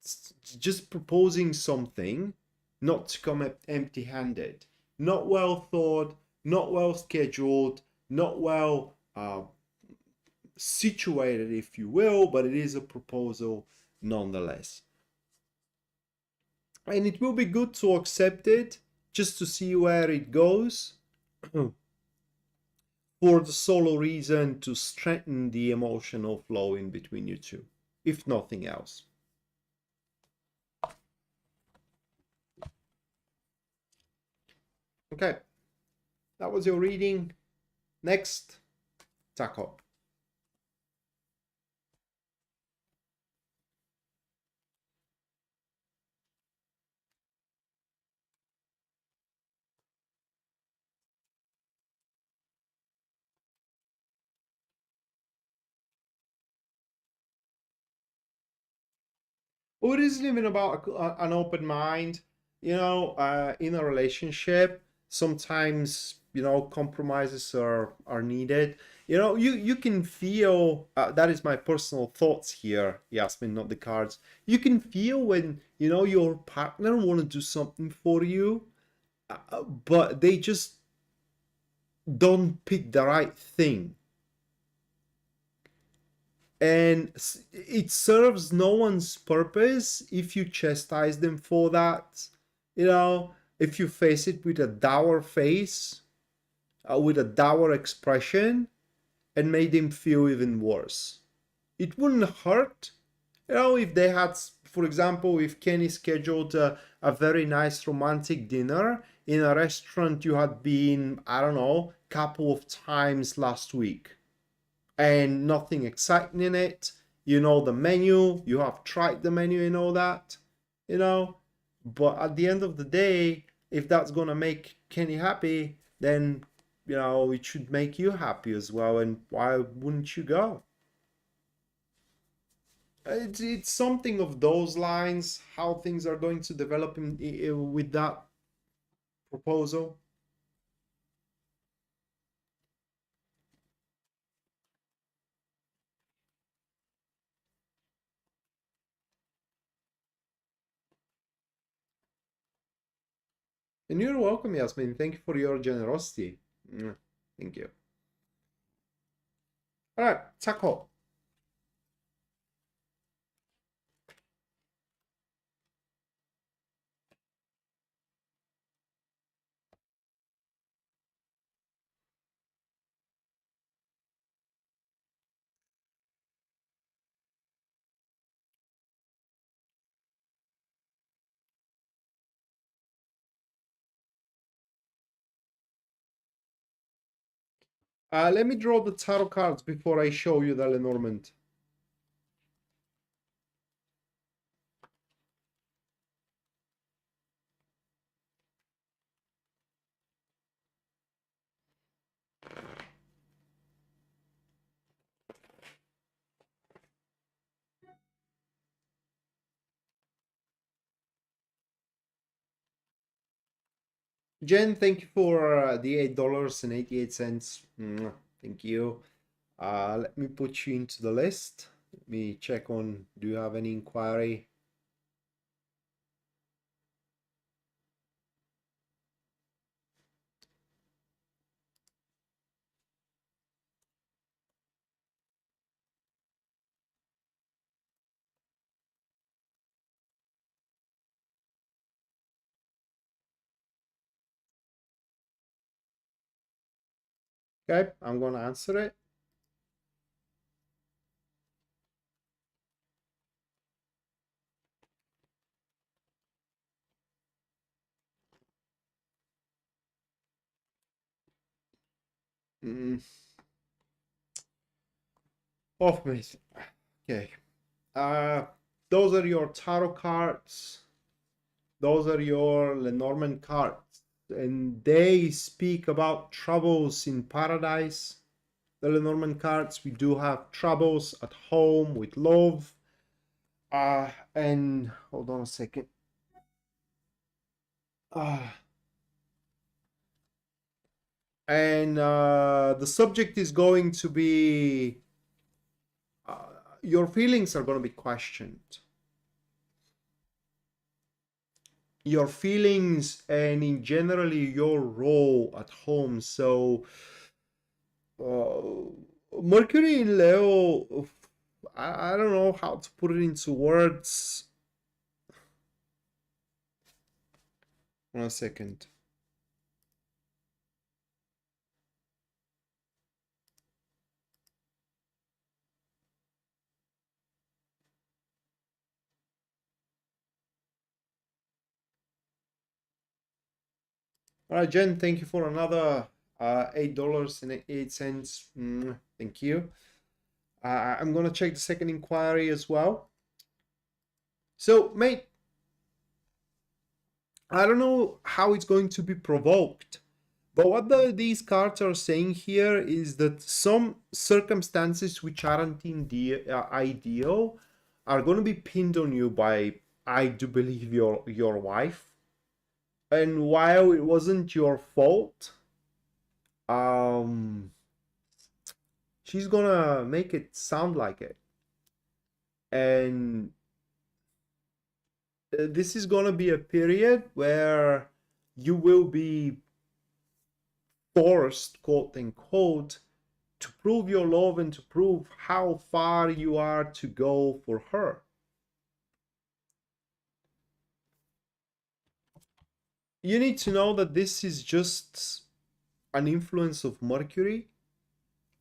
It's just proposing something, not to come empty-handed, not well thought, not well scheduled, not well situated, if you will, but it is a proposal nonetheless. And it will be good to accept it just to see where it goes, for the sole reason to strengthen the emotional flow in between you two, if nothing else. Okay, that was your reading. Next, Taco. Well, it isn't even about an open mind. In a relationship, sometimes, compromises are needed. You can feel, that is my personal thoughts here, Yasmin, not the cards. You can feel when, your partner want to do something for you, but they just don't pick the right thing. And it serves no one's purpose if you chastise them for that. If you face it with a dour face, with a dour expression, and made them feel even worse. It wouldn't hurt, if they had, for example, if Kenny scheduled a very nice romantic dinner in a restaurant you had been, I don't know, couple of times last week, and nothing exciting in it. The menu, you have tried the menu and all that, but at the end of the day, if that's gonna make Kenny happy, then it should make you happy as well, and why wouldn't you go? It's something of those lines, how things are going to develop with that proposal. And you're welcome, Yasmin. Thank you for your generosity. Thank you. All right, Taco. Let me draw the tarot cards before I show you the Lenormand. Jen, thank you for the $8.88. Thank you. Let me put you into the list. Let me check on, do you have any inquiry? Okay, I'm going to answer it. Oh, amazing. Okay. Those are your tarot cards. Those are your Lenormand cards. And they speak about troubles in paradise. The Lenormand cards, we do have troubles at home with love. And hold on a second. And the subject is going to be your feelings are going to be questioned. Your feelings and in generally your role at home. So Mercury in Leo, I don't know how to put it into words. 1 second. All right, Jen, thank you for another $8.08. Thank you. I'm going to check the second inquiry as well. So, mate, I don't know how it's going to be provoked, but what these cards are saying here is that some circumstances which aren't in the ideal are going to be pinned on you by, I do believe, your wife. And while it wasn't your fault, she's gonna make it sound like it. And this is gonna be a period where you will be forced, quote unquote, to prove your love and to prove how far you are to go for her. You need to know that this is just an influence of Mercury,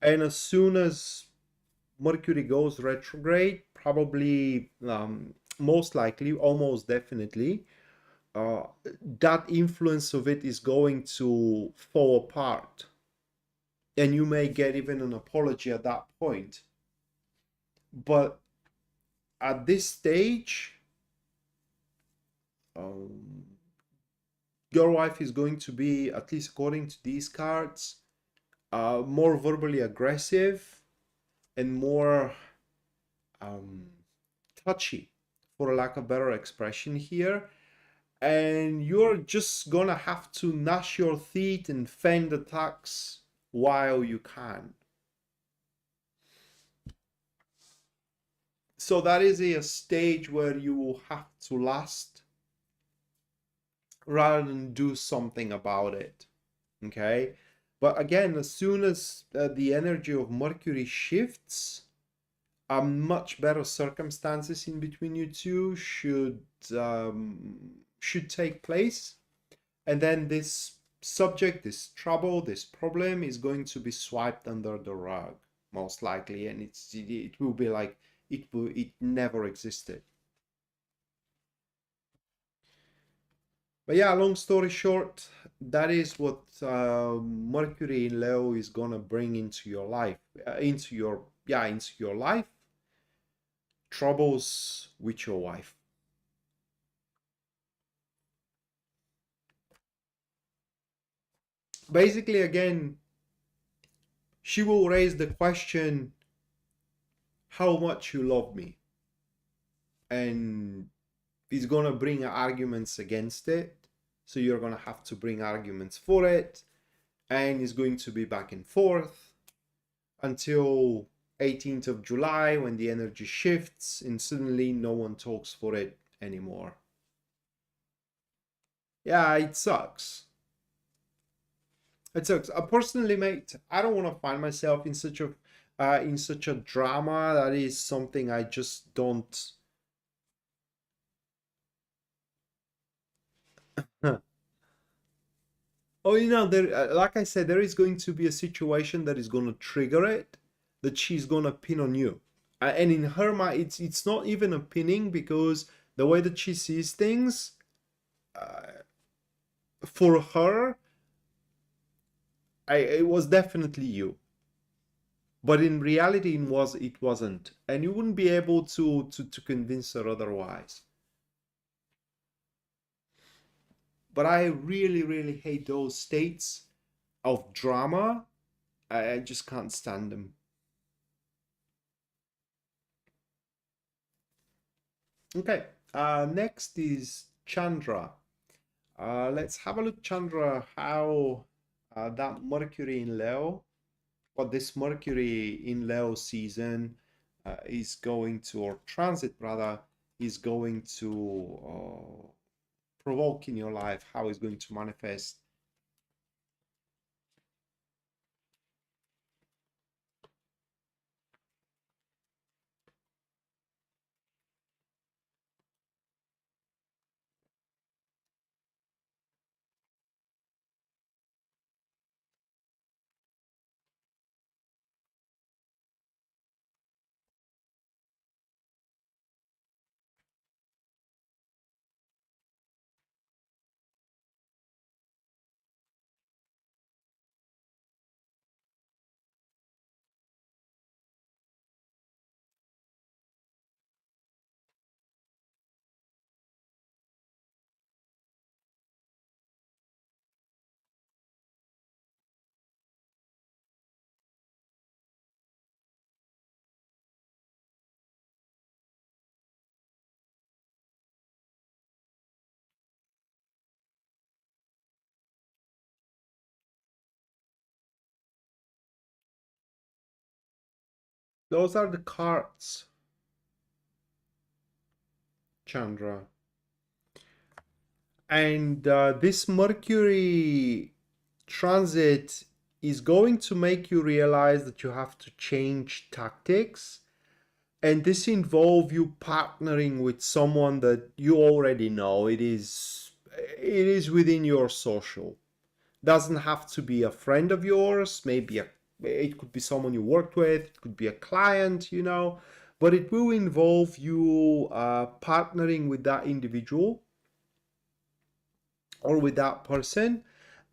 and as soon as Mercury goes retrograde, probably, most likely, almost definitely, that influence of it is going to fall apart. And you may get even an apology at that point. But at this stage, your wife is going to be, at least according to these cards, more verbally aggressive and more touchy, for lack of better expression here. And you're just gonna have to gnash your teeth and fend attacks while you can. So that is a stage where you will have to last rather than do something about it. Okay? But again, as soon as the energy of Mercury shifts, much better circumstances in between you two should take place, and then this subject, this trouble, this problem is going to be swiped under the rug, most likely, and it will be like it never existed. But yeah, long story short, that is what Mercury in Leo is gonna bring into your life, into your life. Troubles with your wife. Basically, again, she will raise the question, how much you love me, and is gonna bring arguments against it. So you're gonna have to bring arguments for it, and it's going to be back and forth until 18th of July when the energy shifts and suddenly no one talks for it anymore. Yeah, it sucks. It sucks. Personally, mate, I don't want to find myself in such a drama. That is something I just don't. Oh, there, like I said, there is going to be a situation that is going to trigger it, that she's going to pin on you. And in her mind, it's not even a pinning, because the way that she sees things, uh, for her, it was definitely you. But in reality, it wasn't, and you wouldn't be able to convince her otherwise. But I really, really hate those states of drama. I just can't stand them. Okay, next is Chandra. Let's have a look, Chandra, how that Mercury in Leo, what this Mercury in Leo season is going to, or transit rather, is going to provoke in your life, how it's going to manifest. Those are the cards, Chandra. And this Mercury transit is going to make you realize that you have to change tactics. And this involve you partnering with someone that you already know. It is within your social. Doesn't have to be a friend of yours, it could be someone you worked with, it could be a client, but it will involve you partnering with that individual or with that person,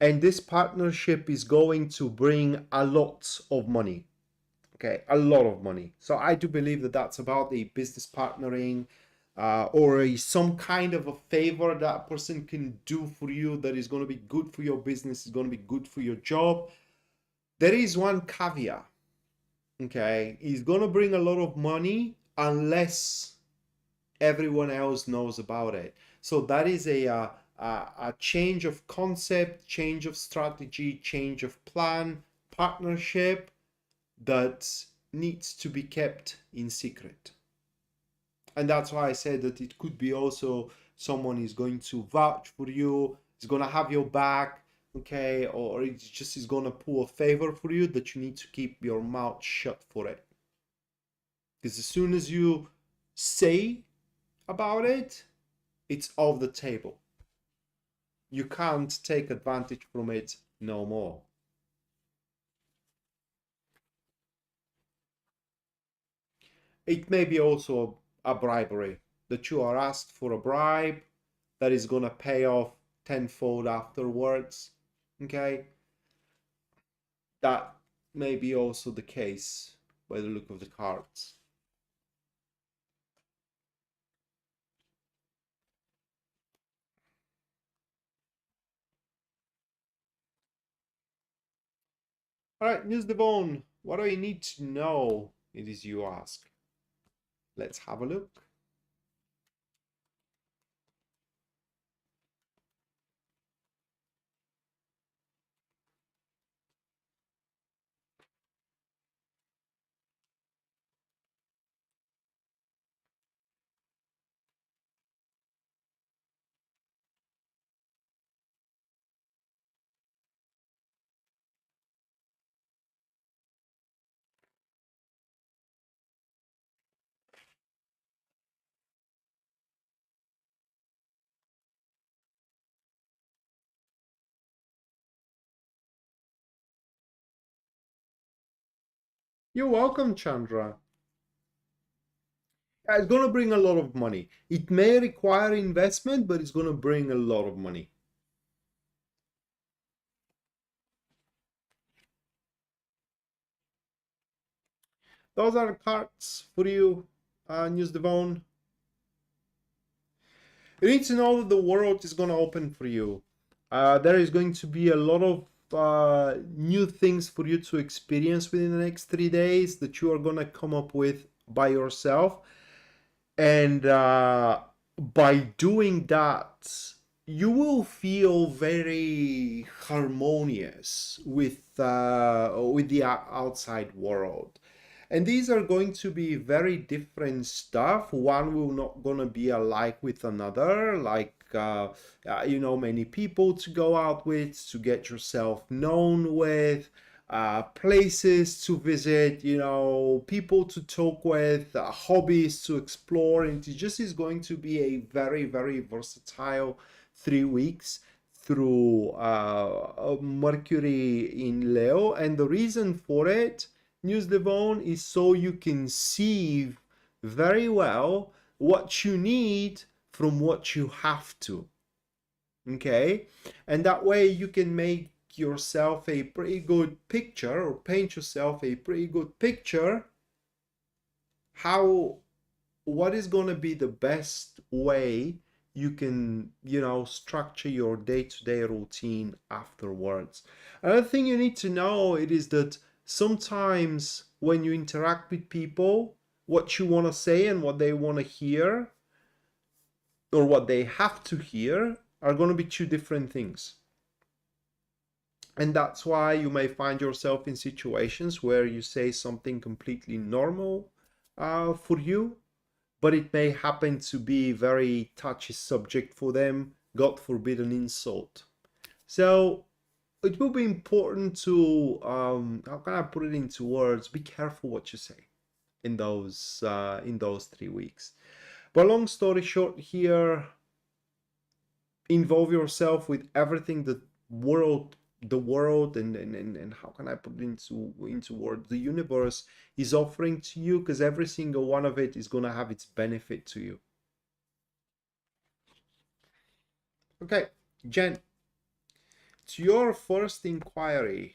and this partnership is going to bring a lot of money. Okay, a lot of money. So I do believe that that's about a business partnering, or some kind of a favor that person can do for you that is going to be good for your business, is going to be good for your job. There is one caveat. Okay, it's going to bring a lot of money unless everyone else knows about it. So that is a change of concept, change of strategy, change of plan, partnership that needs to be kept in secret. And that's why I said that it could be also someone is going to vouch for you, is going to have your back, okay, or it just is going to pull a favor for you that you need to keep your mouth shut for it. Because as soon as you say about it, it's off the table. You can't take advantage from it no more. It may be also a bribery, that you are asked for a bribe that is going to pay off tenfold afterwards. Okay, that may be also the case by the look of the cards. All right, Ms. Devon, what do I need to know? It is you ask. Let's have a look. You're welcome, Chandra. It's going to bring a lot of money. It may require investment, but it's going to bring a lot of money. Those are the cards for you, News Devon. You need to know that the world is going to open for you. There is going to be a lot of new things for you to experience within the next 3 days that you are going to come up with by yourself. And by doing that, you will feel very harmonious with the outside world. And these are going to be very different stuff. One will not gonna be alike with another, like many people to go out with, to get yourself known with, places to visit, people to talk with, hobbies to explore. And it just is going to be a very, very versatile 3 weeks through Mercury in Leo. And the reason for it, News Devon, is so you can see very well what you need from what you have to. Okay, and that way you can make yourself a pretty good picture, or paint yourself a pretty good picture what is going to be the best way you can structure your day-to-day routine afterwards. Another thing you need to know, it is that sometimes when you interact with people, what you want to say and what they want to hear, or what they have to hear, are going to be two different things. And that's why you may find yourself in situations where you say something completely normal for you, but it may happen to be very touchy subject for them, God forbid an insult. So it will be important to, how can I put it into words? Be careful what you say in those 3 weeks. But long story short here, involve yourself with everything that the world and how can I put it into words, the universe is offering to you, because every single one of it is going to have its benefit to you. Okay, Jen, to your first inquiry.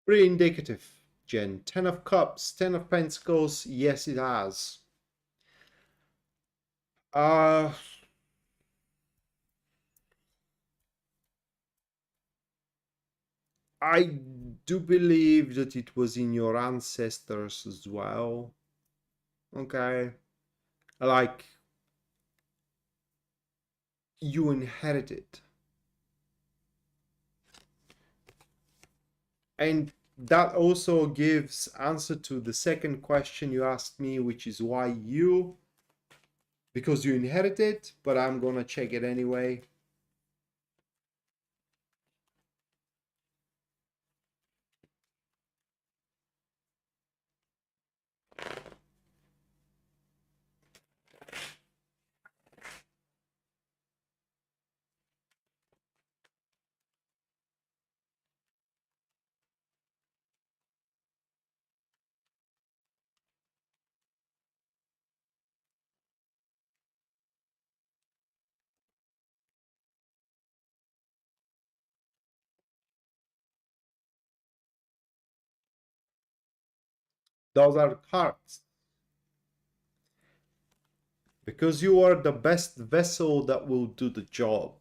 Pretty indicative, Jen. 10 of Cups, 10 of Pentacles. Yes, it has. Uh, I do believe that it was in your ancestors as well. Okay. Like, you inherited And that also gives answer to the second question you asked me, which is why you, because you inherit it, but I'm gonna check it anyway. Those are cards. Because you are the best vessel that will do the job.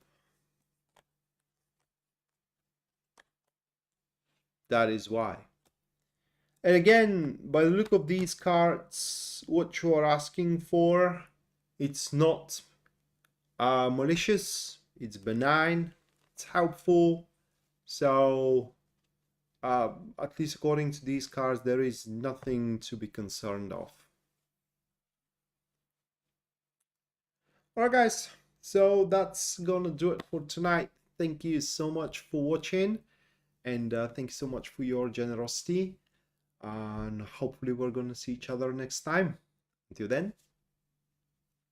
That is why. And again, by the look of these cards, what you are asking for, it's not malicious, it's benign, it's helpful. So, at least according to these cards, there is nothing to be concerned of. Alright guys, so that's gonna do it for tonight. Thank you so much for watching, and thank you so much for your generosity. And hopefully we're gonna see each other next time. Until then,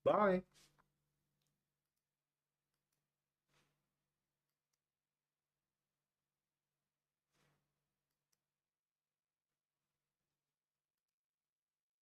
bye.